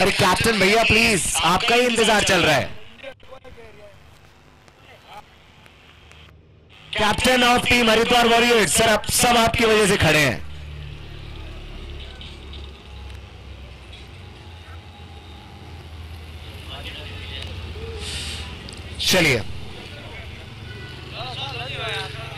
अरे कैप्टन भैया प्लीज, आपका ही इंतजार चल रहा है। Captain of team Haridwar warriors sir, आप सब आपकी वजह से खड़े हैं। चलिए,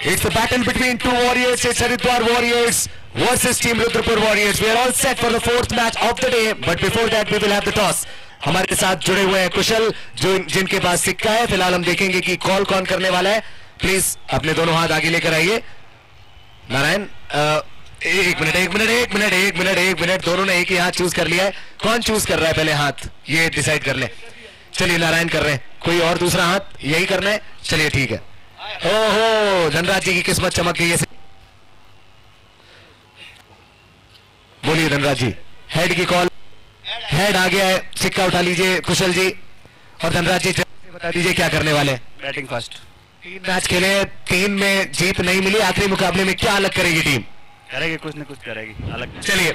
it's the battle between two warriors. It's Haridwar Warriors versus Team Rudrapur Warriors. We are all set for the fourth match of the day, but before that we will have the toss. हमारे साथ जुड़े हुए हैं कुशल, जो जिनके पास सिक्का है। फिलहाल हम देखेंगे कि कॉल कौन करने वाला है। प्लीज अपने दोनों हाथ आगे लेकर आइए। नारायण, एक मिनट, दोनों ने एक ही हाथ चूज कर लिया है। कौन चूज कर रहा है पहले हाथ, ये डिसाइड कर ले। चलिए, नारायण कर रहे हैं। कोई और दूसरा हाथ यही करना है? चलिए ठीक है। ओहो, धनराज जी की किस्मत चमक गई है। बोलिए धनराज जी, हेड की कॉल। हेड आ गया है, सिक्का उठा लीजिए कुशल जी। और धनराज जी बता दीजिए क्या करने वाले हैं। Batting first. 3 मैच खेले, 3 में जीत नहीं मिली। आखिरी मुकाबले में क्या अलग करेगी टीम? करेगी, कुछ न कुछ करेगी अलग। चलिए,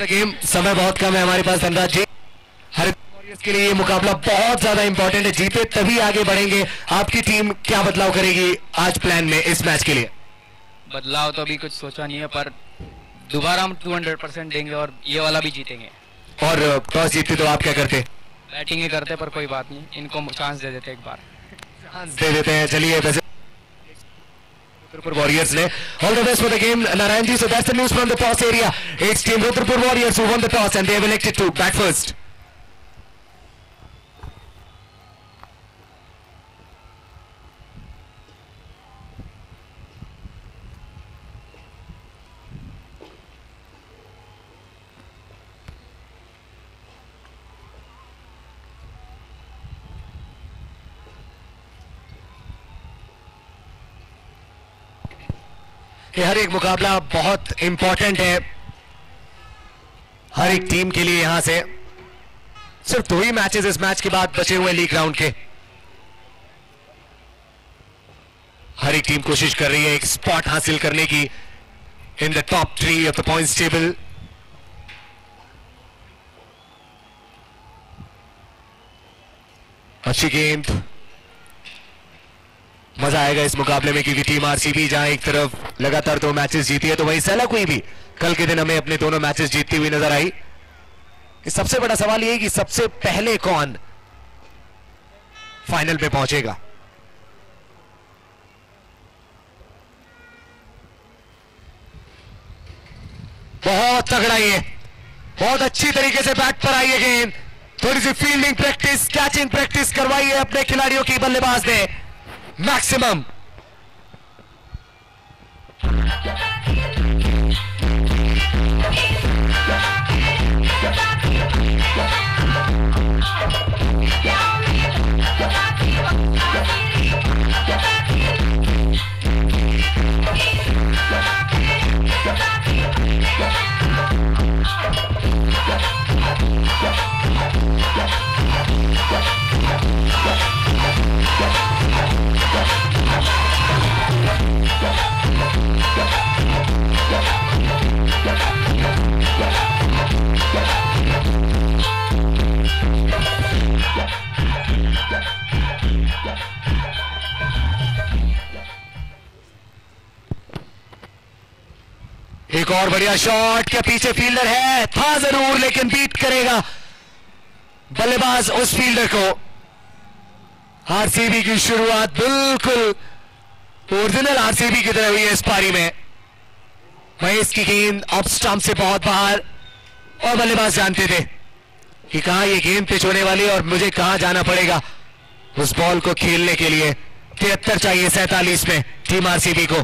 गेम समय बहुत कम है हमारे पास धनराज जी। के लिए ये मुकाबला बहुत ज्यादा इंपॉर्टेंट है। जीते तभी आगे बढ़ेंगे। आपकी टीम क्या बदलाव करेगी आज प्लान में इस मैच के लिए? बदलाव तो अभी कुछ सोचा नहीं है, पर दोबारा हम 200% देंगे और ये वाला भी जीतेंगे। और टॉस जीतते तो आप क्या करते? बैटिंग ही करते, पर कोई बात नहीं, इनको चांस दे देते, एक बार चांस दे देते हैं। चलिए, वैसे Warriors ने all the best for the game, Narayan ji. So that's the news from the toss area. It's Team Rudrapur Warriors who won the toss and they have elected to bat first. हर एक मुकाबला बहुत important है हर एक team के लिए। यहां से सिर्फ 2 ही मैचेस इस मैच के बाद बचे हुए लीग राउंड के। हर एक टीम कोशिश कर रही है एक स्पॉट हासिल करने की in the top 3 of the points table. अच्छी गेंद, मजा आएगा इस मुकाबले में, क्योंकि टीम आरसीबी जहां एक तरफ लगातार 2 मैचेस जीती है, तो वहीं सैला कोई भी कल के दिन हमें अपने दोनों मैचेस जीतती हुई नजर आई। सबसे बड़ा सवाल यह है कि सबसे पहले कौन फाइनल पे पहुंचेगा। बहुत तगड़ा, ये बहुत अच्छी तरीके से बैट पर आई है गेंद। थोड़ी सी फील्डिंग प्रैक्टिस, कैचिंग प्रैक्टिस करवाई है अपने खिलाड़ियों की बल्लेबाज ने मैक्सिमम। एक और बढ़िया शॉट के पीछे फील्डर है, था जरूर लेकिन बीट करेगा बल्लेबाज उस फील्डर को। आरसीबी की शुरुआत बिल्कुल ओरिजिनल आरसीबी की तरह हुई है इस पारी में। महेश की गेंद ऑफ स्टंप से बहुत बाहर, और बल्लेबाज जानते थे कि कहां ये गेंद पिच होने वाली है और मुझे कहां जाना पड़ेगा उस बॉल को खेलने के लिए। 73 चाहिए 47 में टीम आरसीबी को।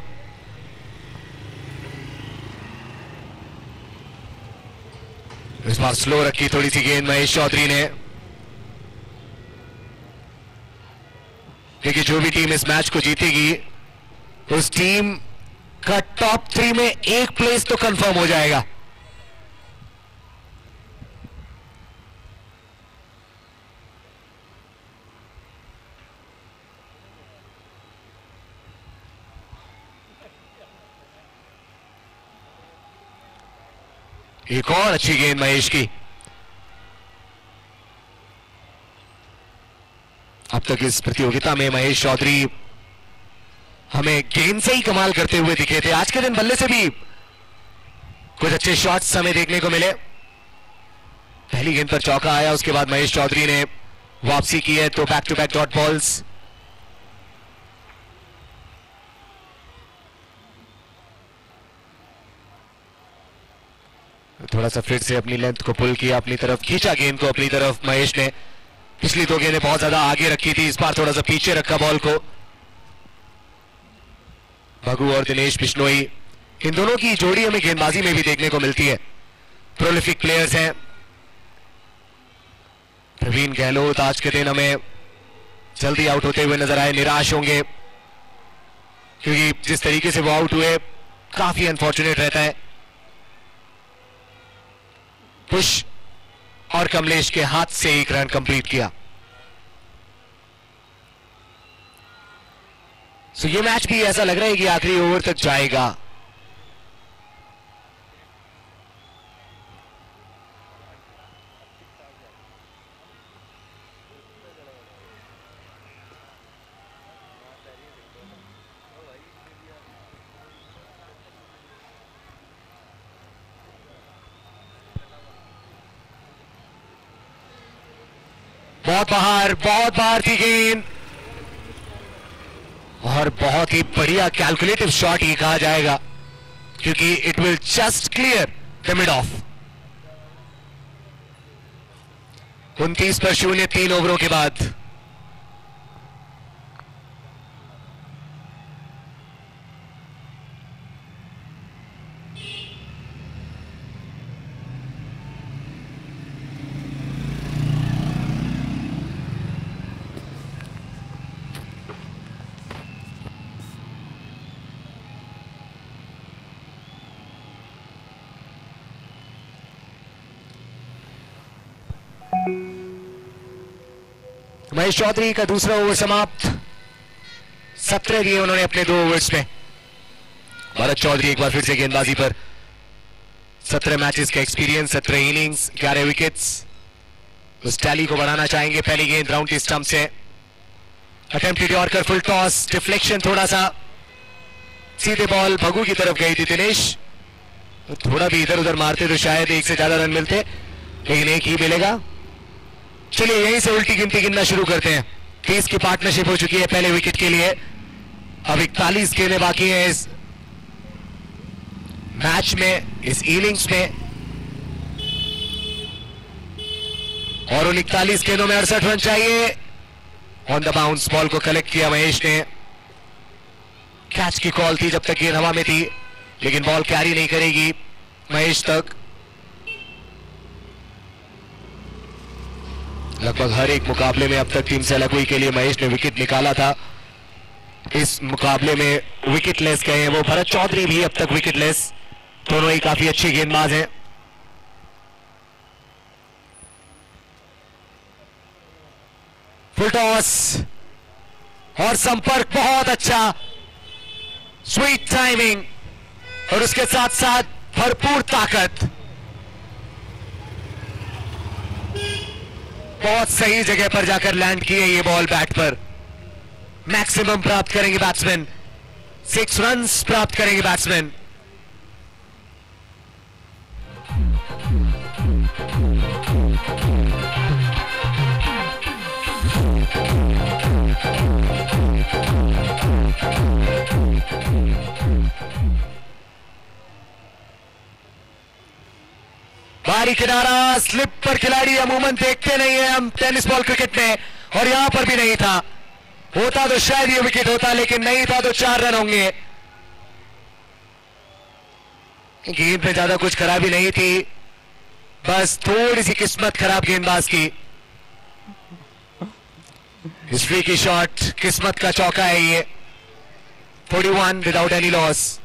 इस बार स्लो रखी थोड़ी सी गेंद महेश चौधरी ने, क्योंकि जो भी टीम इस मैच को जीतेगी उस टीम का टॉप 3 में एक प्लेस तो कंफर्म हो जाएगा। एक और अच्छी गेंद महेश की। अब तक इस प्रतियोगिता में महेश चौधरी हमें गेंद से ही कमाल करते हुए दिखे थे। आज के दिन बल्ले से भी कुछ अच्छे शॉट्स हमें देखने को मिले। पहली गेंद पर चौका आया, उसके बाद महेश चौधरी ने वापसी की है, तो back to back dot balls. थोड़ा सा फिर से अपनी लेंथ को पुल किया, अपनी तरफ खींचा गेंद को अपनी तरफ महेश ने। पिछली दो गेंदें बहुत ज्यादा आगे रखी थी, इस बार थोड़ा सा पीछे रखा बॉल को। भगू और दिनेश बिश्नोई, इन दोनों की जोड़ी हमें गेंदबाजी में भी देखने को मिलती है। प्रोलिफिक प्लेयर्स हैं। प्रवीण गहलोत आज के दिन हमें जल्दी आउट होते हुए नजर आए, निराश होंगे क्योंकि जिस तरीके से वो आउट हुए काफी अनफॉर्चुनेट रहता है। पुश और कमलेश के हाथ से एक रन कंप्लीट किया। सो ये मैच भी ऐसा लग रहा है कि आखिरी ओवर तक जाएगा। बहुत बाहर थी गेंद और बहुत ही बढ़िया कैलकुलेटिव शॉट ये कहा जाएगा क्योंकि it will just clear the mid of. 29/0 3 ओवरों के बाद। महेश चौधरी का दूसरा ओवर समाप्त। 17 दिए उन्होंने अपने 2 ओवर्स में। भरत चौधरी एक बार फिर से गेंदबाजी पर। 17 मैचेस का एक्सपीरियंस, 17 इनिंग्स, 11 विकेट्स। उस टैली को बढ़ाना चाहेंगे। पहली गेंद राउंड की स्टंप से, attempted yorker, full toss, deflection, थोड़ा सा सीधे बॉल भगू की तरफ गई थी। दिनेश थोड़ा भी इधर उधर मारते तो शायद एक से ज्यादा रन मिलते, लेकिन एक ही मिलेगा। चलिए यहीं से उल्टी गिनती गिनना शुरू करते हैं। 30 की पार्टनरशिप हो चुकी है पहले विकेट के लिए। अब 41 गेंदें बाकी हैं इस मैच में, इस इनिंग्स में, और उन 41 गेंदों में 68 रन चाहिए। ऑन द बाउंस बॉल को कलेक्ट किया महेश ने। कैच की कॉल थी जब तक गेंद हवा में थी, लेकिन बॉल कैरी नहीं करेगी महेश तक। लगभग हर एक मुकाबले में अब तक टीम से अलग हुई के लिए महेश ने विकेट निकाला था। इस मुकाबले में विकेटलेस गए हैं वो। भरत चौधरी भी अब तक विकेटलेस। दोनों ही काफी अच्छे गेंदबाज हैं। फुल टॉस और संपर्क बहुत अच्छा, स्वीट टाइमिंग और उसके साथ साथ भरपूर ताकत। बहुत सही जगह पर जाकर लैंड की है ये बॉल बैट पर। मैक्सिमम प्राप्त करेंगे बैट्समैन, 6 रन्स प्राप्त करेंगे बैट्समैन। बारी किनारा, स्लिप पर खिलाड़ी अमूमन देखते नहीं है हम टेनिस बॉल क्रिकेट में, और यहां पर भी नहीं था। होता तो शायद ये विकेट होता, लेकिन नहीं था तो 4 रन होंगे। गेंद में ज्यादा कुछ खराबी नहीं थी, बस थोड़ी सी किस्मत खराब गेंदबाज की। हिस्ट्री की शॉट, किस्मत का चौका है ये। 41 without any loss.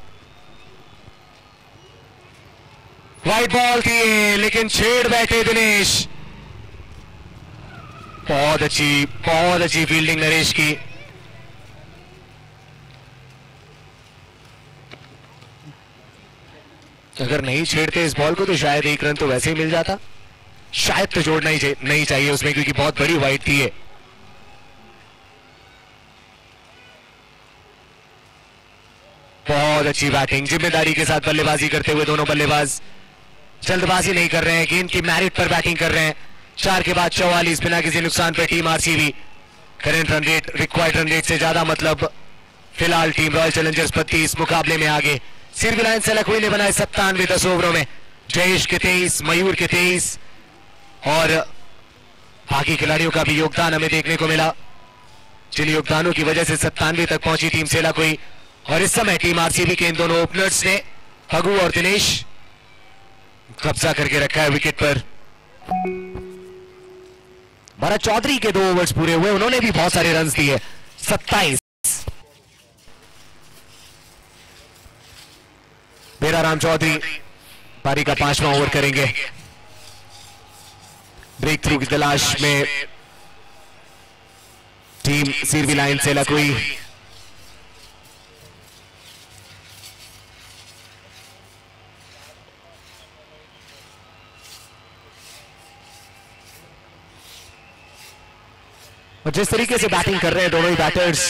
Wide ball थी लेकिन छेड़ बैठे दिनेश। बहुत अच्छी फील्डिंग नरेश की। अगर नहीं छेड़ते इस बॉल को तो शायद 1 रन तो वैसे ही मिल जाता। शायद तो जोड़ना ही नहीं चाहिए उसमें, क्योंकि बहुत बड़ी वाइड थी ये। बहुत अच्छी बैटिंग, जिम्मेदारी के साथ बल्लेबाजी करते हुए दोनों बल्लेबाज जल्दबाजी नहीं कर रहे हैं, गेंद की मेरिट पर बैटिंग कर रहे हैं। 4 के बाद 44 बिना किसी नुकसान पर team RCB. Current run rate required run rate से ज्यादा, मतलब फिलहाल टीम रॉयल चैलेंजर्स 32 मुकाबले में आगे। सीरवी लायंस से लखवी ने बनाए 97 10 ओवरों में। जयेश के 23, मयूर के 23 और बाकी खिलाड़ियों का भी योगदान हमें देखने को मिला, जिन योगदानों की वजह से 97 तक पहुंची टीम सेला कोई। और इस समय टीम आरसीबी के इन दोनों ओपनर्स ने फगू और दिनेश कब्जा करके रखा है विकेट पर। भरत चौधरी के 2 ओवर्स पूरे हुए, उन्होंने भी बहुत सारे रन दिए, 27। बेराराम चौधरी पारी का 5वां ओवर करेंगे। ब्रेक थ्रू की तलाश में टीम सीरवी लायंस से लखवी। और जिस तरीके से बैटिंग कर रहे हैं दोनों ही बैटर्स,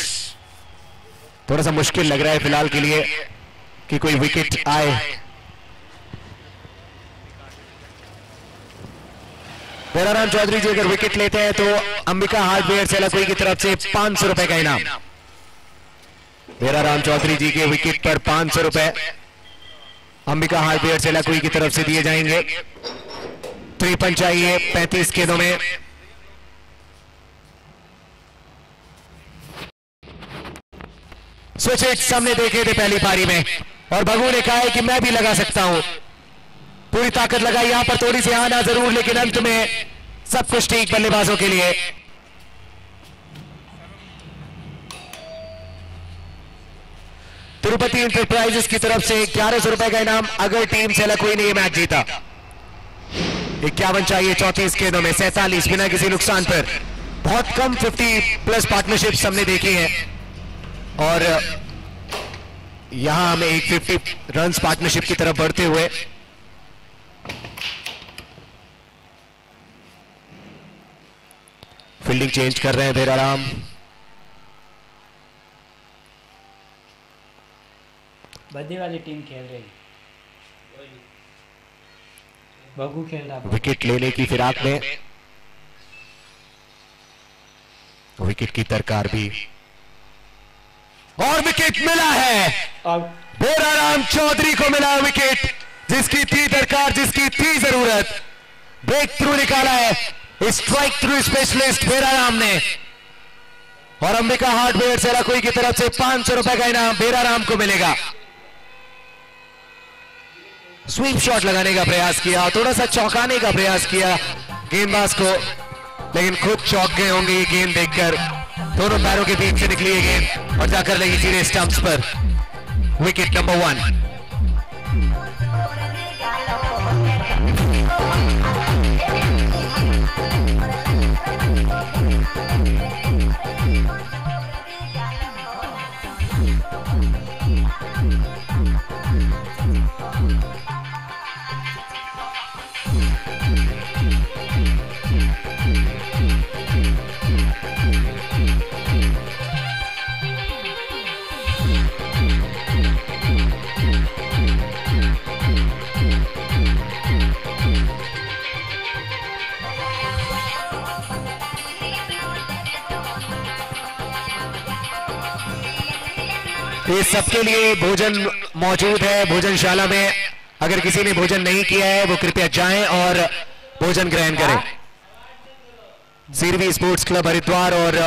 थोड़ा सा मुश्किल लग रहा है फिलहाल के लिए कि कोई विकेट आए। बेराराम चौधरी जी अगर विकेट लेते हैं तो अंबिका हार्डवेयर से लखवी की तरफ से 500 रुपए का इनाम। बेराराम चौधरी जी के विकेट पर 500 रुपए अंबिका हार्डवेयर से लखवी की तरफ से दिए जाएंगे। 53 चाहिए 35 गेंदों में। स्विच हिट सामने देखे थे पहली पारी में और भगू ने कहा है कि मैं भी लगा सकता हूं, पूरी ताकत लगाई यहां पर, थोड़ी सी आना जरूर, लेकिन अंत में सब कुछ ठीक बल्लेबाजों के लिए। तिरुपति इंटरप्राइजेस की तरफ से 1100 रुपए का इनाम अगर टीम से लखवी ने यह मैच जीता। 51 चाहिए 34 गेंदों में, 47 बिना किसी नुकसान पर। बहुत कम 50+ पार्टनरशिप्स हमने देखी हैं और यहां हमें एक 50 रन्स पार्टनरशिप की तरफ बढ़ते हुए फील्डिंग चेंज कर रहे हैं बेराराम। बद्दी वाली टीम खेल रही, बगू खेल रहा। विकेट लेने की फिराक में विकेट की दरकार भी, और विकेट मिला है। बेराराम चौधरी को मिला विकेट, जिसकी थी दरकार, जिसकी थी जरूरत। ब्रेक थ्रू निकाला है स्ट्राइक थ्रू स्पेशलिस्ट बेराराम ने। और अंबिका हार्डवेयर से लखवी की तरफ से 500 रुपए का इनाम बेराराम को मिलेगा। स्वीप शॉट लगाने का प्रयास किया, थोड़ा सा चौंकाने का प्रयास किया गेंदबाज को, लेकिन खुद चौंक गए होंगे ये गेंद देखकर। दोनों पैरों के बीच से निकली है गेंद और जाकर लगी सीधे स्टंप्स पर। Wicket number 1। इस सबके लिए भोजन मौजूद है भोजनशाला में। अगर किसी ने भोजन नहीं किया है वो कृपया जाएं और भोजन ग्रहण करें। सीरवी स्पोर्ट्स क्लब हरिद्वार और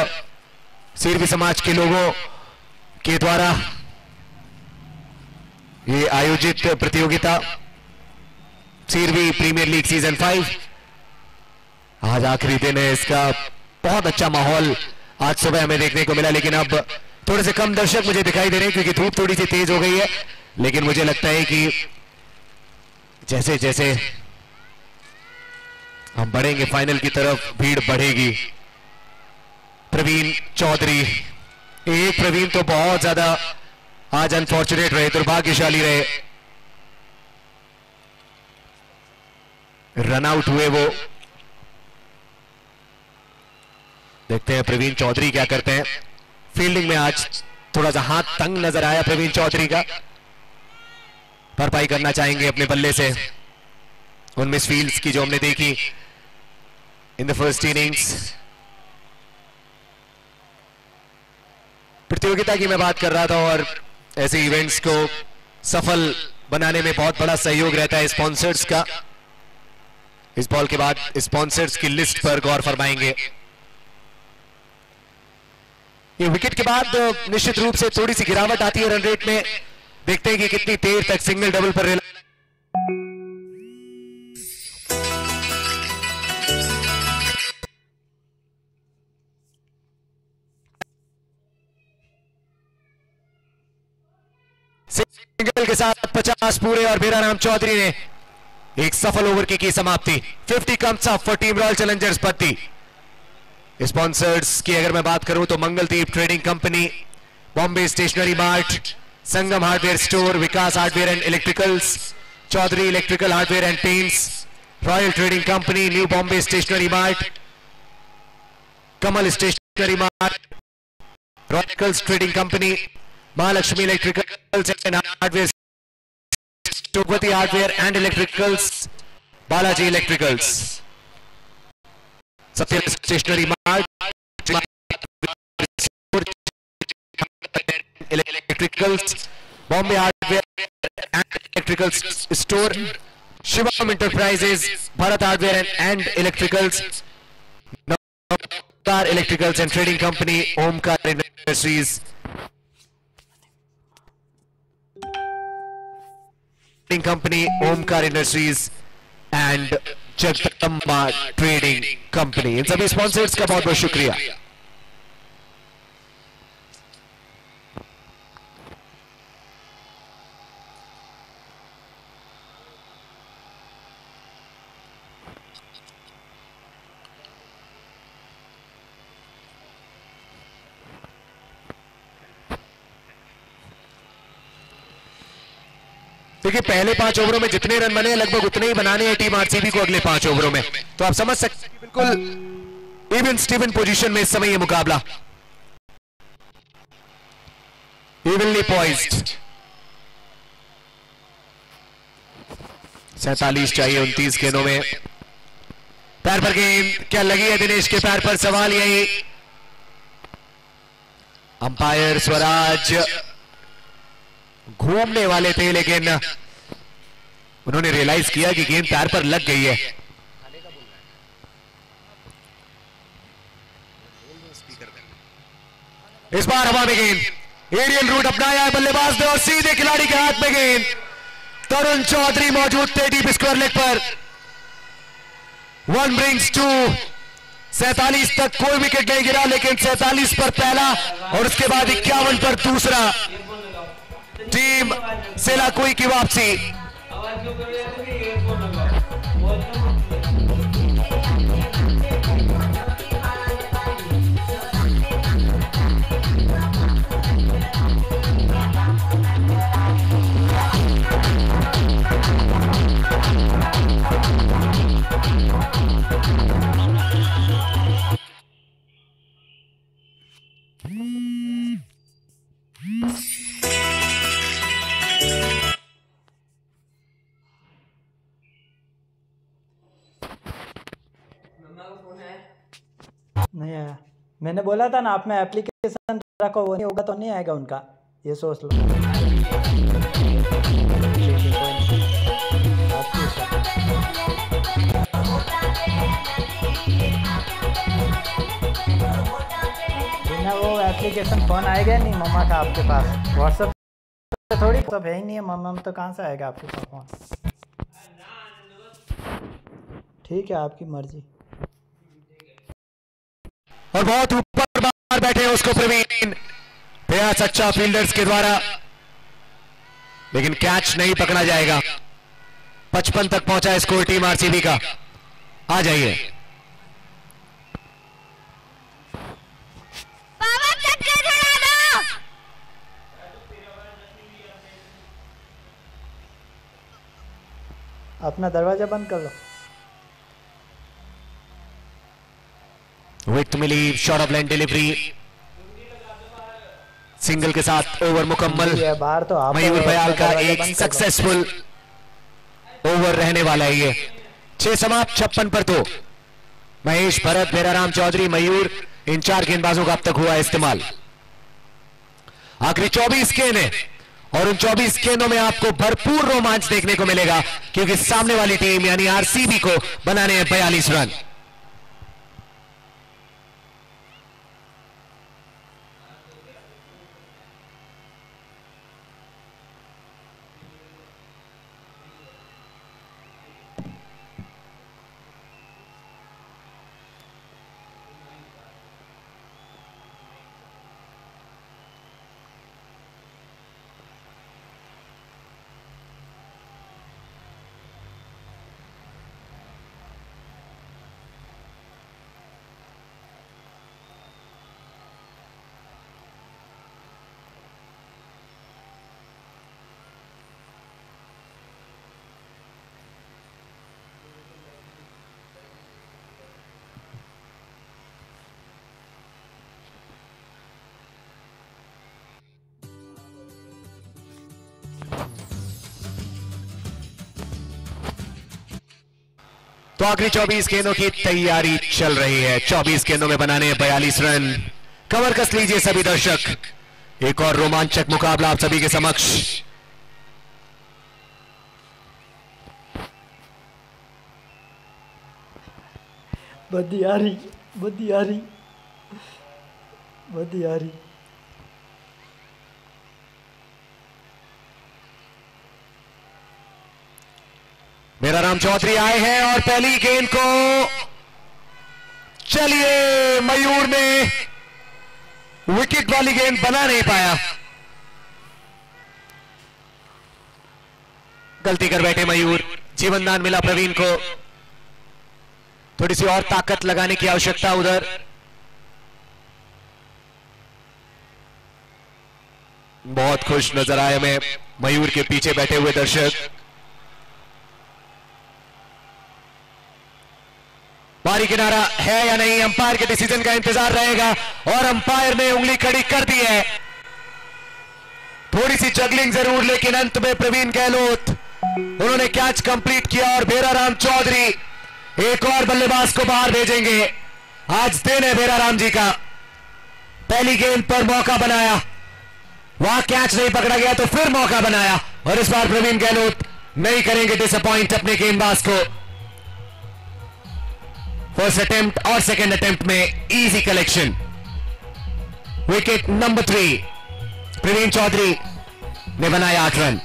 सीरवी समाज के लोगों के द्वारा ये आयोजित प्रतियोगिता सीरवी प्रीमियर लीग सीजन 5, आज आखिरी दिन है इसका। बहुत अच्छा माहौल आज सुबह हमें देखने को मिला, लेकिन अब थोड़े से कम दर्शक मुझे दिखाई दे रहे हैं क्योंकि धूप थोड़ी सी तेज हो गई है। लेकिन मुझे लगता है कि जैसे जैसे हम बढ़ेंगे फाइनल की तरफ भीड़ बढ़ेगी। प्रवीण चौधरी, एक प्रवीण तो बहुत ज्यादा आज अनफॉर्चुनेट रहे, दुर्भाग्यशाली रहे, रन आउट हुए वो। देखते हैं प्रवीण चौधरी क्या करते हैं। फील्डिंग में आज थोड़ा सा हाथ तंग नजर आया प्रवीण चौधरी का। भरपाई करना चाहेंगे अपने बल्ले से उन मिसफील्ड्स की जो हमने देखी इन द फर्स्ट इनिंग्स। प्रतियोगिता की मैं बात कर रहा था और ऐसे इवेंट्स को सफल बनाने में बहुत बड़ा सहयोग रहता है स्पॉन्सर्स का। इस बॉल के बाद स्पॉन्सर्स की लिस्ट पर गौर फरमाएंगे। ये विकेट के बाद निश्चित रूप से थोड़ी सी गिरावट आती है रन रेट में। देखते हैं कि कितनी देर तक सिंगल डबल पर सिंगल के साथ 50 पूरे और बेराराम चौधरी ने एक सफल ओवर की समाप्ति। 50 comes up for team Royal Challengers पत्ती। स्पॉन्सर्स की अगर मैं बात करूं तो Mangaldeep Trading Company, Bombay Stationery Mart, Sangam Hardware Store, Vikas Hardware and Electricals, Chaudhary Electrical Hardware and Paints, Royal Trading Company, New Bombay Stationery Mart, Kamal Stationery Mart, Royal Trading Company, Mahalakshmi Electricals and Hardware, Tokwati Hardware and Electricals, Balaji Electricals, Satya Stationery Mart, Electricals, Bombay Hardware and Electricals Store, Shivam enterprises, Bharat Hardware and Electricals, Navkar Electricals and Trading Company, Omkar Industries, Company, Omkar Industries and Jagdamba Trading Company. इन सभी sponsors का बहुत बहुत शुक्रिया। देखिए पहले 5 ओवरों में जितने रन बने लगभग उतने ही बनाने हैं टीम आरसीबी को अगले 5 ओवरों में। तो आप समझ सकते हैं बिल्कुल इवन स्टीवन पोजीशन में इस समय ये मुकाबला इवनली पॉइज्ड। 47 चाहिए 29 गेंदों में। पैर पर गेंद क्या लगी है दिनेश के पैर पर, सवाल यही। अंपायर स्वराज घूमने वाले थे लेकिन उन्होंने रियलाइज किया कि गेंद पैर पर लग गई है। इस बार हवा में गेंद, एरियल रूट अपनाया है बल्लेबाज ने और सीधे खिलाड़ी के हाथ में गेंद। तरुण चौधरी मौजूद थे डीप स्क्वायर लेग पर। 1 brings 2। 47 तक कोई विकेट नहीं गिरा लेकिन 47 पर पहला और उसके बाद 51 पर दूसरा। टीम सेलाकुई की वापसी। नहीं आया। मैंने बोला था ना आप में एप्लीकेशन रखो, वो नहीं होगा तो नहीं आएगा उनका, ये सोच लो। बिना वो एप्लीकेशन फोन आएगा नहीं मम्मा का आपके पास, व्हाट्सएप पे थोड़ी सब है ही नहीं है मम्मा में, तो कहाँ से आएगा आपके पास फोन। ठीक है आपकी मर्जी। और बहुत ऊपर बाहर बैठे हैं उसको प्रवीण, प्रयास अच्छा फील्डर्स के द्वारा लेकिन कैच नहीं पकड़ा जाएगा। 55 तक पहुंचा स्कोर टीम आरसीबी का। आ जाइए अपना दरवाजा बंद कर लो। विकेट मिली, shot off line delivery, single के साथ ओवर मुकम्मल। ये बाहर तो आप मयूर बयाल का दरवाजा एक बंद कर दो। सक्सेसफुल ओवर रहने वाला है ये। 6 समाप्त 56 पर 2। महेश भरत भेराराम चौधरी मयूर इन 4 गेंदबाजों का अब तक हुआ इस्तेमाल। आखिरी 24 गेंद है और उन 24 गेंदों में आपको भरपूर रोमांच देखने को मिलेगा क्योंकि सामने वाली टीम यानी आरसीबी को बनाने हैं 42 रन। तो आखिरी 24 गेंदों की तैयारी चल रही है। 24 गेंदों में बनाने हैं 42 रन। कवर कस लीजिए सभी दर्शक, एक और रोमांचक मुकाबला आप सभी के समक्ष। बदियारी बदियारी बदियारी। भेराराम चौधरी आए हैं और पहली गेंद को चलिए मयूर ने विकेट वाली गेंद बना नहीं पाया। गलती कर बैठे मयूर। जीवनदान मिला प्रवीण को। थोड़ी सी और ताकत लगाने की आवश्यकता उधर। बहुत खुश नजर आए हमें मयूर के पीछे बैठे हुए दर्शक। बारी किनारा है या नहीं, अंपायर के डिसीजन का इंतजार रहेगा और अंपायर ने उंगली खड़ी कर दी है। थोड़ी सी जगलिंग जरूर, लेकिन अंत में प्रवीण गहलोत उन्होंने कैच कंप्लीट किया और भेराराम चौधरी एक और बल्लेबाज को बाहर भेजेंगे। आज दिन है भेराराम जी का। पहली गेंद पर मौका बनाया, वहां कैच नहीं पकड़ा गया तो फिर मौका बनाया और इस बार प्रवीण गहलोत नहीं करेंगे डिसअपॉइंट अपने गेंदबाज को। फर्स्ट अटेम्प्ट और सेकंड अटेम्प्ट में easy collection. Wicket number 3 Praveen Chaudhary ने बनाया 8 रन।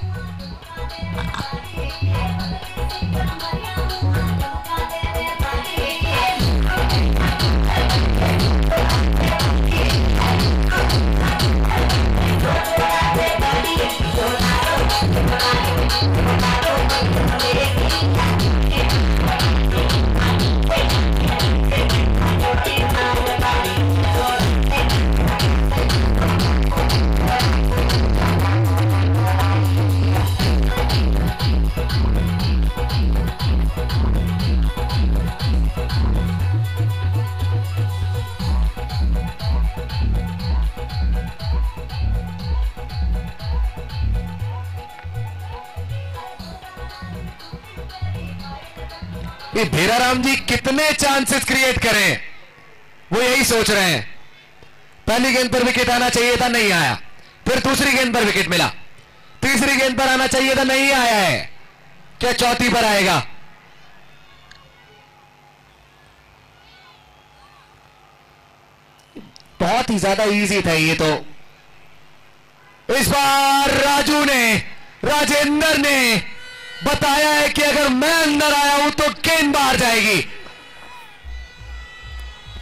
ये भेराराम जी कितने चांसेस क्रिएट करें, वो यही सोच रहे हैं। पहली गेंद पर विकेट आना चाहिए था, नहीं आया। फिर दूसरी गेंद पर विकेट मिला, तीसरी गेंद पर आना चाहिए था, नहीं आया है। क्या चौथी पर आएगा? बहुत ही ज्यादा इजी था ये तो। इस बार राजेंद्र ने बताया है कि अगर मैं अंदर आया हूं तो गेंद बाहर जाएगी।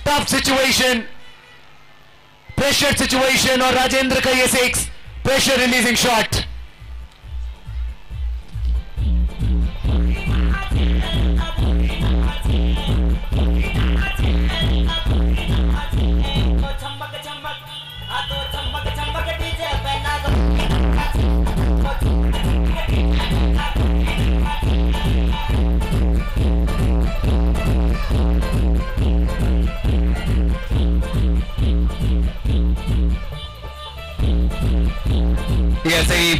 टफ सिचुएशन, प्रेशर सिचुएशन और राजेंद्र का ये 6 प्रेशर रिलीजिंग शॉट। ऐसे ही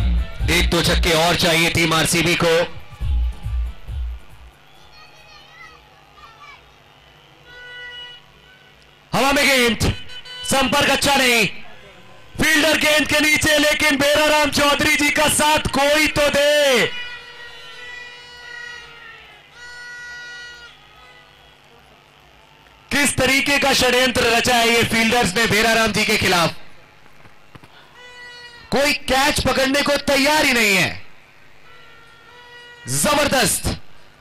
1-2 छक्के और चाहिए टीम आरसीबी को। हवा में गेंद, संपर्क अच्छा नहीं, फील्डर गेंद के नीचे, लेकिन बेराराम चौधरी जी का साथ कोई तो दे। किस तरीके का षड्यंत्र रचा है ये फील्डर्स ने बेराराम जी के खिलाफ। कोई कैच पकड़ने को तैयार ही नहीं है। जबरदस्त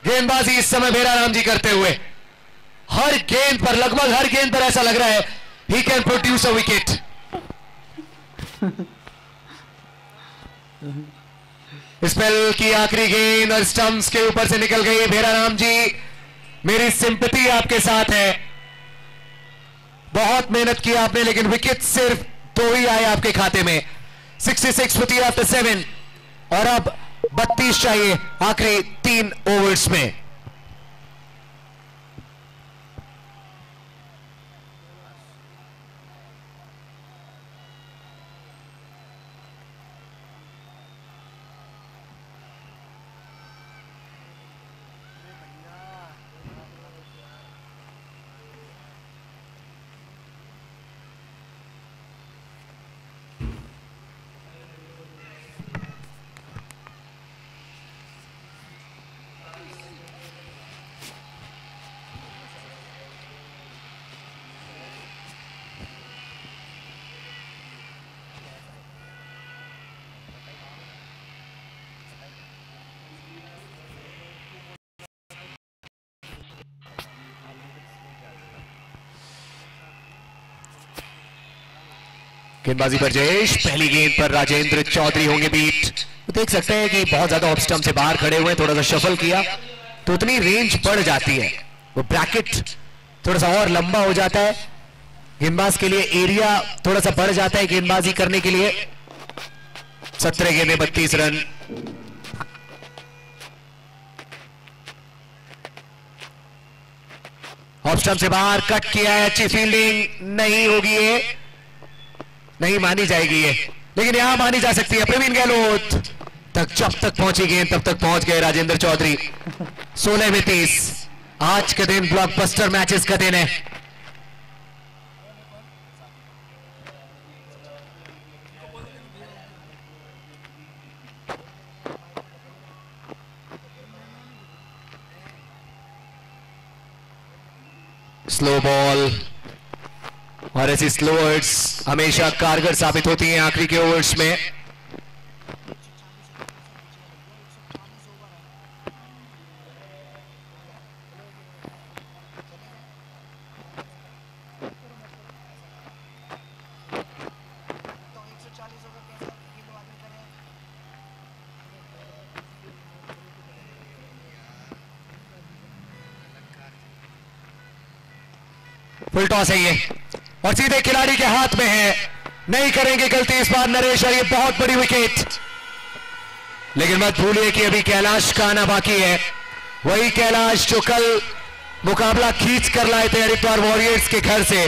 गेंदबाजी इस समय बेराराम जी करते हुए, हर गेंद पर, लगभग हर गेंद पर ऐसा लग रहा है he can produce a wicket. Spell की आखिरी गेंद और स्टंप्स के ऊपर से निकल गई। बेराराम जी, मेरी सिंपैथी आपके साथ है, बहुत मेहनत की आपने, लेकिन विकेट सिर्फ 2 ही आए आपके खाते में। 66 for 3 after 7 और अब 32 चाहिए आखिरी 3 ओवर्स में। गेंदबाजी पर जयेश, पहली गेंद पर राजेंद्र चौधरी होंगे बीट। तो देख सकते हैं कि बहुत ज्यादा ऑफ स्टंप से बाहर खड़े हुए, थोड़ा सा शफल किया तो उतनी रेंज बढ़ जाती है, वो ब्रैकेट थोड़ा सा और लंबा हो जाता है, गेंदबाज के लिए एरिया थोड़ा सा बढ़ जाता है गेंदबाजी करने के लिए। 17 गेंदें 32 रन। ऑफ स्टंप से बाहर कट किया है, अच्छी फील्डिंग नहीं होगी, ये नहीं मानी जाएगी ये, लेकिन यहां मानी जा सकती है। प्रवीण गहलोत तक जब तक पहुंची गेंद तब तक पहुंच गए राजेंद्र चौधरी। 16 में 30। आज का दिन ब्लॉकबस्टर मैचेस का दिन है। स्लो बॉल और ऐसी स्लो ओवर्स हमेशा कारगर साबित होती हैं आखिरी के ओवर्स में। फुल टॉस है ये और सीधे खिलाड़ी के हाथ में है, नहीं करेंगे गलती इस बार नरेश, और ये बहुत बड़ी विकेट। लेकिन मत भूलिए कि अभी कैलाश का आना बाकी है, वही कैलाश जो कल मुकाबला खींच कर लाए थे हरिद्वार वॉरियर्स के घर से।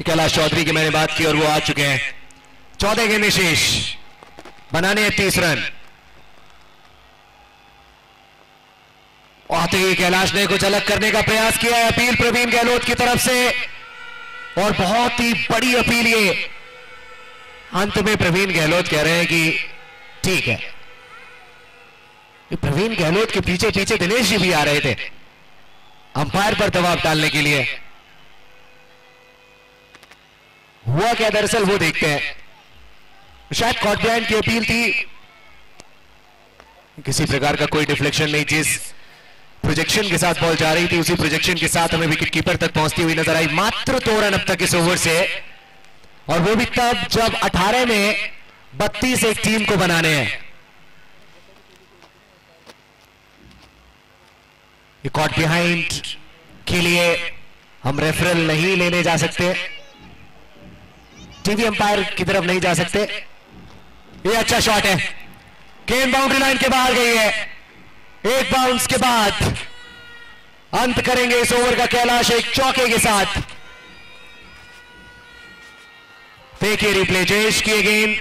कैलाश चौधरी की मैंने बात की और वो आ चुके हैं। 14 गेंदें शेष, बनाने हैं 30 रन। आते ही कैलाश ने कुछ अलग करने का प्रयास किया है, अपील प्रवीण गहलोत की तरफ से, और बहुत ही बड़ी अपील ये। अंत में प्रवीण गहलोत कह रहे हैं कि ठीक है। प्रवीण गहलोत के पीछे पीछे दिनेश जी भी आ रहे थे अंपायर पर दबाव डालने के लिए। हुआ क्या दरअसल वो देखते हैं। शायद कॉट बिहाइंड की अपील थी, किसी प्रकार का कोई डिफ्लेक्शन नहीं। जिस प्रोजेक्शन के साथ बॉल जा रही थी उसी प्रोजेक्शन के साथ हमें विकेट कीपर तक पहुंचती हुई नजर आई। मात्र 2 रन अब तक इस ओवर से, और वो भी तब जब 18 में 32 एक टीम को बनाने हैं। कॉट बिहाइंड के लिए हम रेफरल नहीं लेने जा सकते, टीवी अंपायर की तरफ नहीं जा सकते। ये अच्छा शॉट है, गेंद बाउंड्री लाइन के बाहर गई है। एक बाउंस के बाद अंत करेंगे इस ओवर का कैलाश एक चौके के साथ। देखिए रिप्ले, जयेश की गेंद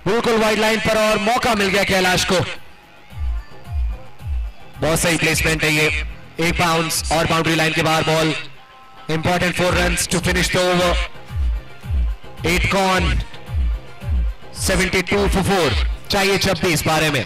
बिल्कुल वाइड लाइन पर और मौका मिल गया कैलाश को। बहुत सही प्लेसमेंट है ये। एक बाउंस और बाउंड्री लाइन के बाहर ball. Important 4 runs to finish the over. 8 gone, 72 for 4, चाहिए 26 12 में।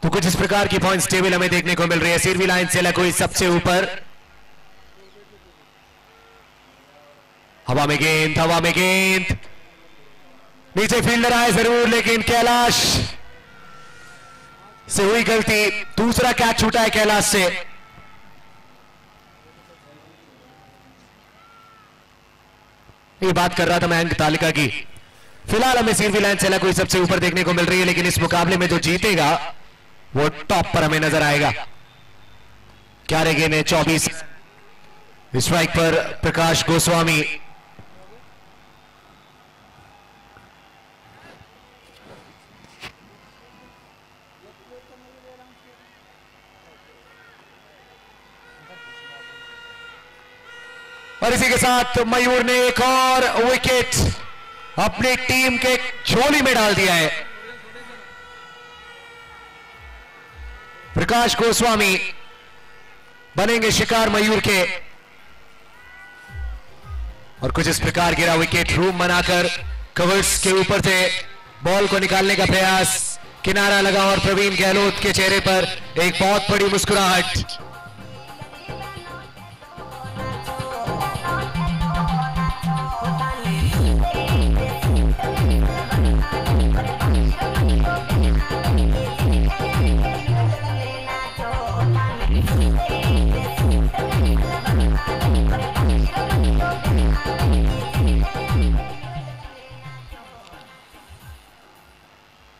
तो कुछ इस प्रकार की पॉइंट्स टेबल हमें देखने को मिल रही है। सिरवी लाइन से कोई सबसे ऊपर, हवा में गेंद, हवा में गेंद, नीचे फील्डर आए जरूर लेकिन कैलाश से हुई गलती। दूसरा कैच छूटा है कैलाश से। ये बात कर रहा था मैं अंक तालिका की। फिलहाल हमें सिरवी लाइन से कोई सबसे ऊपर देखने को मिल रही है, लेकिन इस मुकाबले में जो जीतेगा वो टॉप पर हमें नजर आएगा। 11 गेंद 24, स्ट्राइक पर प्रकाश गोस्वामी। और इसी के साथ मयूर ने एक और विकेट अपनी टीम के झोली में डाल दिया है। प्रकाश गोस्वामी बनेंगे शिकार मयूर के। और कुछ इस प्रकार गिरा विकेट, रूम बनाकर कवर्स के ऊपर से बॉल को निकालने का प्रयास, किनारा लगा और प्रवीण गहलोत के चेहरे पर एक बहुत बड़ी मुस्कुराहट।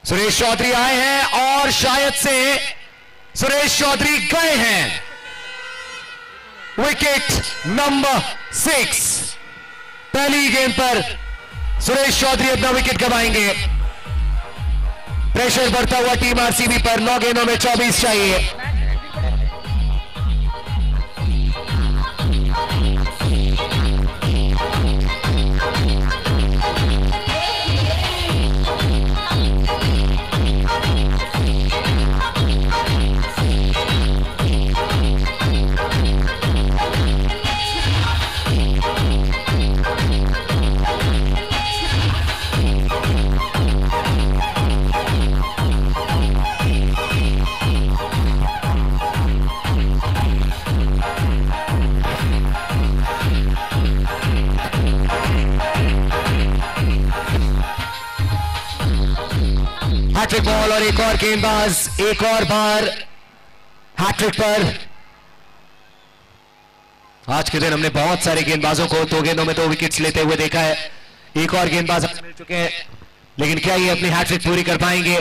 सुरेश चौधरी आए हैं और शायद से सुरेश चौधरी गए हैं। विकेट नंबर 6, पहली गेंद पर सुरेश चौधरी अपना विकेट गंवाएंगे। प्रेशर बढ़ता हुआ टीम आरसीबी पर। 9 गेंदों में 24 चाहिए। हैट्रिक बॉल और एक और गेंदबाज एक और बार हैट्रिक पर। आज के दिन हमने बहुत सारे गेंदबाजों को 2 गेंदों में 2 विकेट्स लेते हुए देखा है। एक और गेंदबाज मिल चुके हैं, लेकिन क्या ये अपनी हैट्रिक पूरी कर पाएंगे?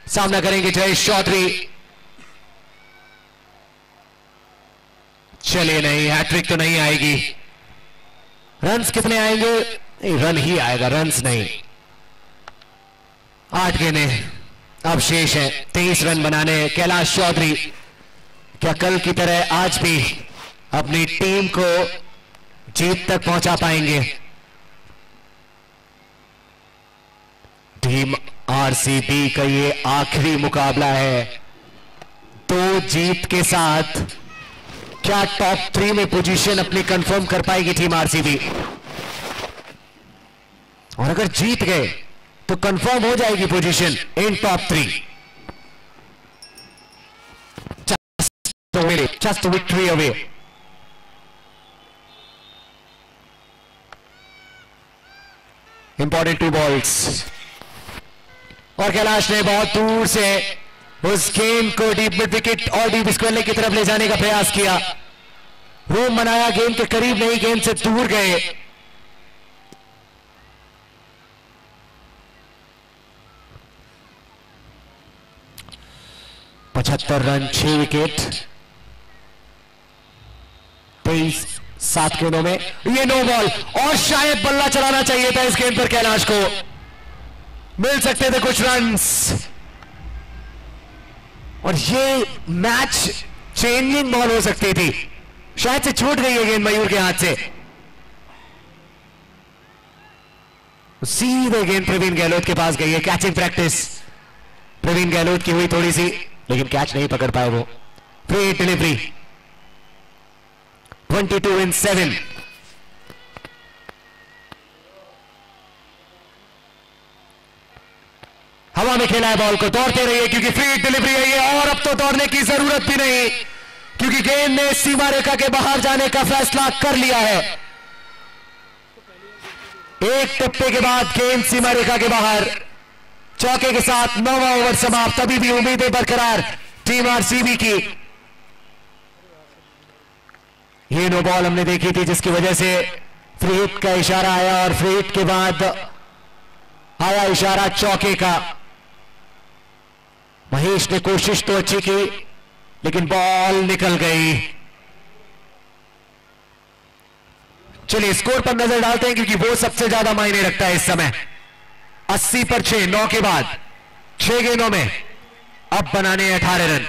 सामना करेंगे जयेश चौधरी। चलिए नहीं, हैट्रिक तो नहीं आएगी। रन्स कितने आएंगे? नहीं, रन ही आएगा, रन्स नहीं। 8 गेंदें अब शेष है 23 रन बनाने। कैलाश चौधरी क्या कल की तरह आज भी अपनी टीम को जीत तक पहुंचा पाएंगे? टीम आरसीबी का ये आखिरी मुकाबला है। 2 जीत के साथ क्या टॉप 3 में पोजीशन अपनी कंफर्म कर पाएगी टीम आरसीबी? और अगर जीत गए तो कंफर्म हो जाएगी position in top 3। Just victory away. Important 2 balls और कैलाश ने बहुत दूर से उस गेंद को डीप मिड विकेट और डीप स्क्वायर की तरफ ले जाने का प्रयास किया। रूम बनाया, गेंद के करीब नहीं, गेंद से दूर गए। पचहत्तर रन 6 विकेट 7 गेंदों में। ये नो बॉल और शायद बल्ला चलाना चाहिए था इस गेंद पर। कैलाश को मिल सकते थे कुछ रन्स और ये मैच चेंजिंग बॉल हो सकती थी। शायद से छूट गई है गेंद मयूर के हाथ से। सीधे गेंद प्रवीण गहलोत के पास गई है। कैचिंग प्रैक्टिस प्रवीण गहलोत की हुई थोड़ी सी, लेकिन कैच नहीं पकड़ पाए वो। Free delivery 22 in 7। हवा में खेला है बॉल को, दौड़ते रहिए क्योंकि फ्री डिलीवरी है ये। और अब तो दौड़ने की जरूरत भी नहीं क्योंकि गेंद ने सीमा रेखा के बाहर जाने का फैसला कर लिया है। एक टप्पे के बाद गेंद सीमा रेखा के बाहर। चौके के साथ 9वां ओवर समाप्त। अभी भी उम्मीदें बरकरार टीम आरसीबी की। ये नो बॉल हमने देखी थी जिसकी वजह से फ्री हिट का इशारा आया और फ्री हिट के बाद आया इशारा चौके का। महेश ने कोशिश तो अच्छी की लेकिन बॉल निकल गई। चलिए स्कोर पर नजर डालते हैं क्योंकि वो सबसे ज्यादा मायने रखता है इस समय। 80 पर 6, 9 के बाद 6 गेंदों में अब बनाने 18 रन।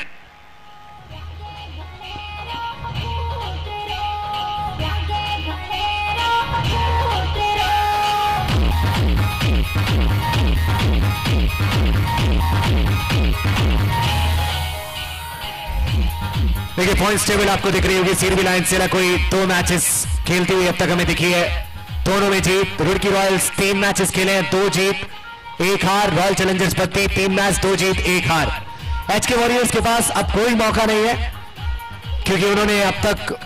देखिए पॉइंट्स टेबल आपको दिख रही होगी। सीरबी लाइन से कोई 2 मैचेस खेलती हुई अब तक हमें दिखी है, दोनों में जीत। रुड़की रॉयल्स 3 मैचेस खेले हैं, 2 जीत 1 हार। रॉयल चैलेंजर्स बत्ती 3 मैच 2 जीत 1 हार। एचके वॉरियर्स के पास अब कोई मौका नहीं है क्योंकि उन्होंने अब तक,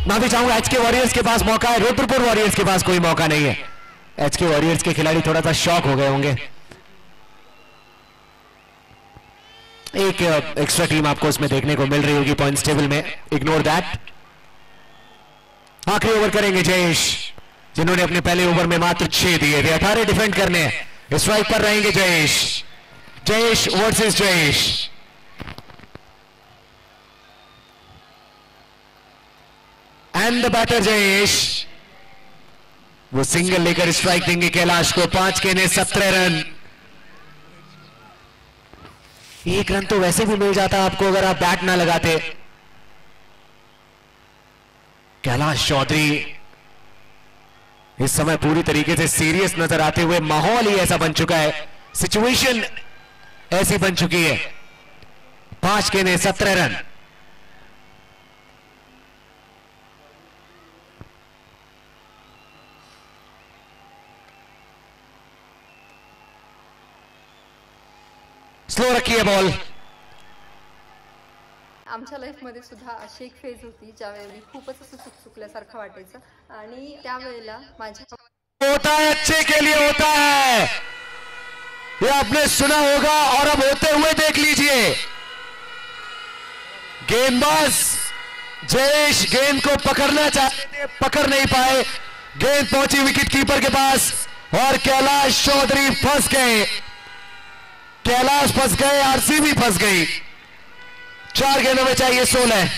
मैं भी चाहूंगा एचके वॉरियर्स के पास मौका है, रुद्रपुर वॉरियर्स के पास कोई मौका नहीं है। एचके वॉरियर्स के खिलाड़ी थोड़ा सा शॉक हो गए होंगे। एक एक्स्ट्रा टीम आपको उसमें देखने को मिल रही होगी पॉइंट्स टेबल में, इग्नोर दैट। आखिरी ओवर करेंगे जयेश जिन्होंने अपने पहले ओवर में मात्र 6 दिए थे। 18 डिफेंड करने, स्ट्राइक पर रहेंगे Jayesh. Jayesh versus Jayesh. And the batter Jayesh, वो सिंगल लेकर स्ट्राइक देंगे कैलाश को। 5 गेंदें 17 रन। 1 रन तो वैसे भी मिल जाता आपको अगर आप बैट ना लगाते। कैलाश चौधरी इस समय पूरी तरीके से सीरियस नजर आते हुए, माहौल ही ऐसा बन चुका है, सिचुएशन ऐसी बन चुकी है। 5 गेंदें 17 रन। स्लो रखी है बॉल। आमच्या लाईफमध्ये सुद्धा अशी एक फेज होती ज्यावेळी खूपच असं चुकचुकल्यासारखं वाटायचं आणि त्यावेळेला माझ्या होता है अच्छे के लिए होता है, ये आपने सुना होगा और अब होते हुए देख लीजिए। गेंदबाज जयेश गेंद को पकड़ना चाहते थे, पकड़ नहीं पाए। गेंद पहुंची विकेट कीपर के पास और कैलाश चौधरी फंस गए। कैलाश फंस गए, आरसीबी फंस गई। 4 गेंदों में चाहिए 16।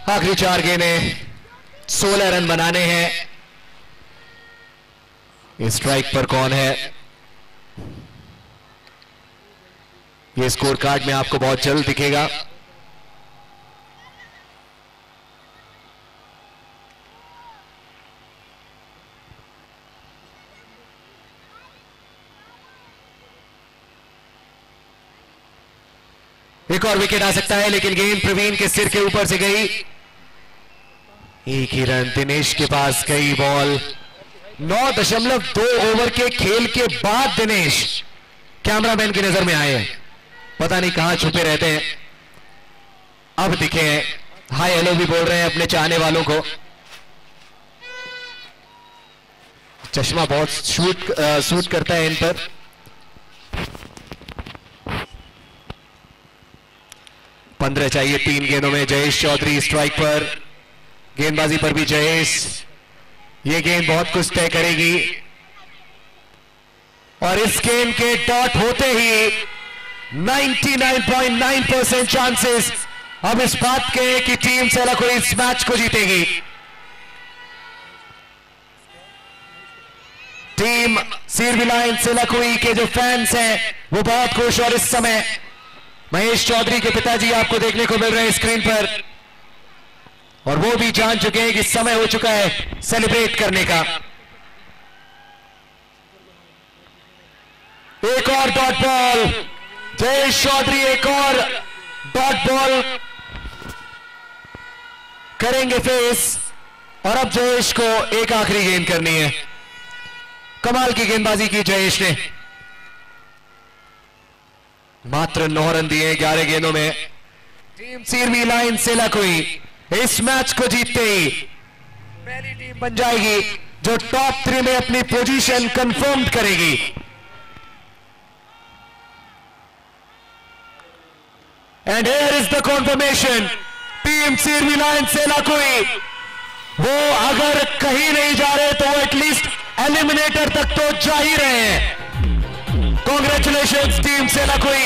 आखिरी 4 गेंदें, 16 रन बनाने हैं। इस स्ट्राइक पर कौन है, ये स्कोर कार्ड में आपको बहुत जल्द दिखेगा। एक और विकेट आ सकता है, लेकिन गेंद प्रवीण के सिर के ऊपर से गई। एक ही रन दिनेश के पास गई बॉल। 9.2 ओवर के खेल के बाद दिनेश कैमरामैन की नजर में आए हैं, पता नहीं कहां छुपे रहते हैं, अब दिखे हैं। हाय हेलो भी बोल रहे हैं अपने चाहने वालों को। चश्मा बहुत सूट करता है इन पर। पंद्रह चाहिए 3 गेंदों में। जयेश चौधरी स्ट्राइक पर, गेंदबाजी पर भी जयेश। ये गेंद बहुत कुछ तय करेगी और इस गेंद के डॉट होते ही 99.9% चांसेस अब इस बात के कि टीम सेलाकुई इस मैच को जीतेगी। टीम सीरवी लायंस सेलाकुई के जो फैंस हैं वो बहुत खुश, और इस समय महेश चौधरी के पिताजी आपको देखने को मिल रहे हैं स्क्रीन पर, और वो भी जान चुके हैं कि समय हो चुका है सेलिब्रेट करने का। एक और डॉट बॉल, जयेश चौधरी एक और डॉट बॉल करेंगे फेस, और अब जयेश को एक आखिरी गेंद करनी है। कमाल की गेंदबाजी की जयेश ने, मात्र 9 रन दिए 11 गेंदों में। टीम सीरवी लायंस सेलाकुई इस मैच को जीतते ही पहली टीम बन जाएगी जो टॉप 3 में अपनी पोजीशन कंफर्म करेगी। And here is the confirmation, team Seervi Lions Selaqui वो अगर कहीं नहीं जा रहे तो वो एटलीस्ट एलिमिनेटर तक तो जा ही रहे हैं। Congratulations team Selaqui.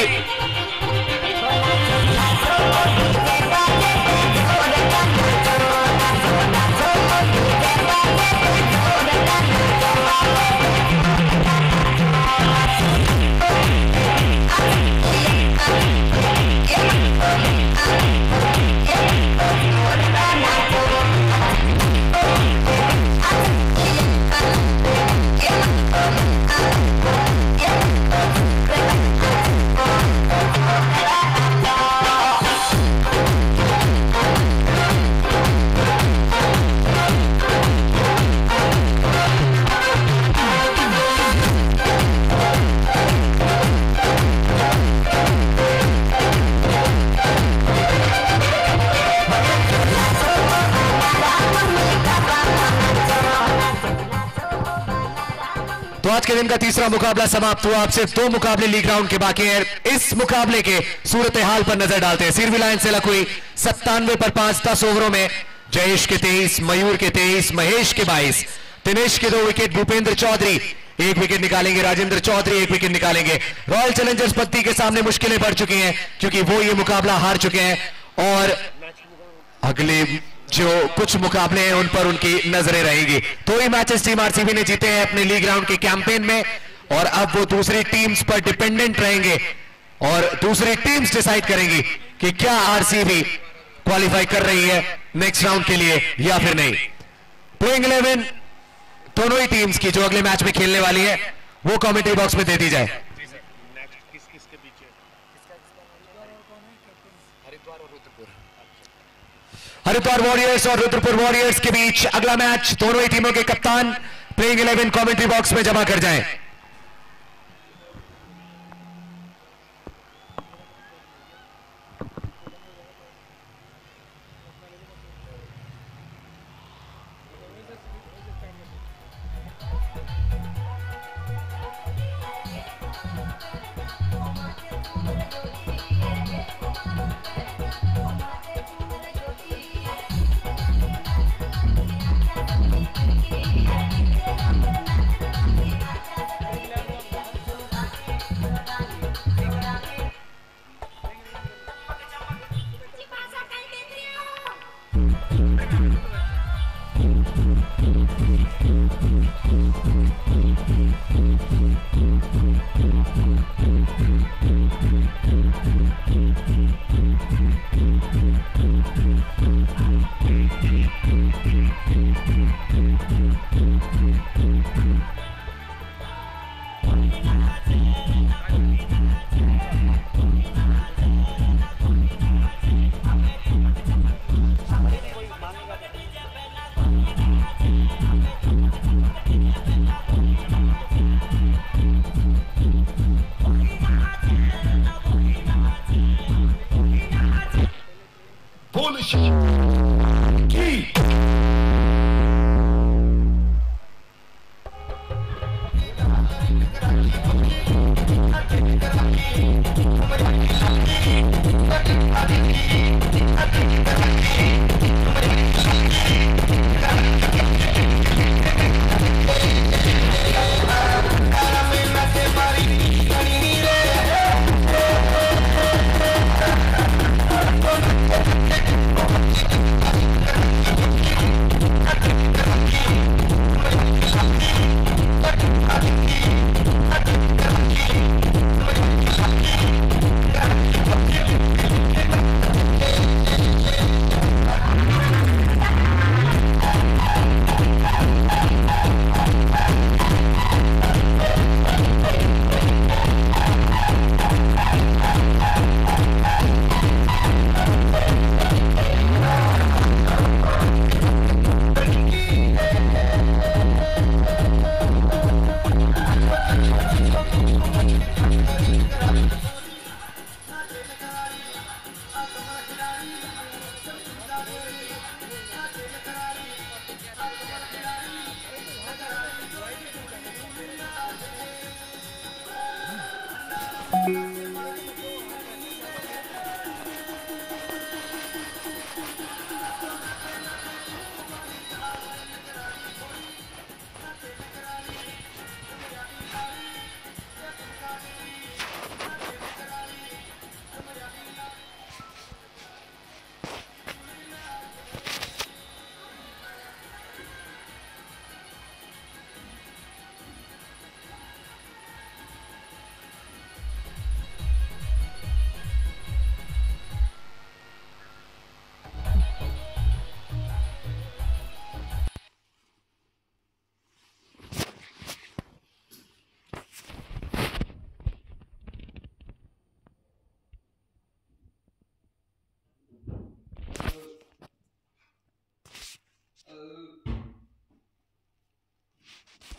तो आज के दिन का तीसरा मुकाबला समाप्त हुआ। अब सिर्फ 2 मुकाबले लीग राउंड के बाकी हैं। इस मुकाबले के सूरत हाल पर नजर डालते हैं। सीरवी लायंस सेलाकुई 97 पर 5 10 ओवरों में जयेश के 23, मयूर के 23, महेश के 22, दिनेश के 2 विकेट, भूपेंद्र चौधरी 1 विकेट निकालेंगे, राजेंद्र चौधरी 1 विकेट निकालेंगे। रॉयल चैलेंजर्स पत्ती के सामने मुश्किलें बढ़ चुकी हैं क्योंकि वो ये मुकाबला हार चुके हैं, और अगले जो कुछ मुकाबले हैं उन पर उनकी नजरें रहेंगी। 2 ही मैचेस टीम आरसीबी ने जीते हैं अपने लीग राउंड के कैंपेन में, और अब वो दूसरी टीम्स पर डिपेंडेंट रहेंगे और दूसरी टीम्स डिसाइड करेंगी कि क्या आरसीबी क्वालिफाई कर रही है नेक्स्ट राउंड के लिए या फिर नहीं। प्लेइंग 11 दोनों ही टीम्स की जो अगले मैच में खेलने वाली है वो कमेंट्री बॉक्स में दे दी जाए। हरिद्वार वॉरियर्स और रुद्रपुर वॉरियर्स के बीच अगला मैच। दोनों ही टीमों के कप्तान प्लेइंग 11 कमेंट्री बॉक्स में जमा कर जाएं।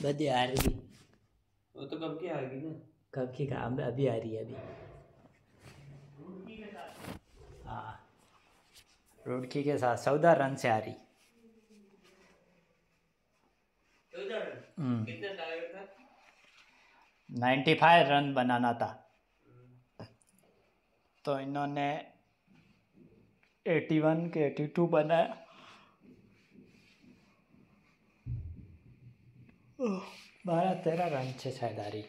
बस आ रही। वो तो कब की आ गई ना। कब की काम अभी आ रही है अभी। हाँ रुड़की के साथ 14 रन से आ रही। कितना टारगेट था? 95 रन बनाना था तो इन्होंने 81 के 82 बनाया। 12-13 रन से शायद आ रही।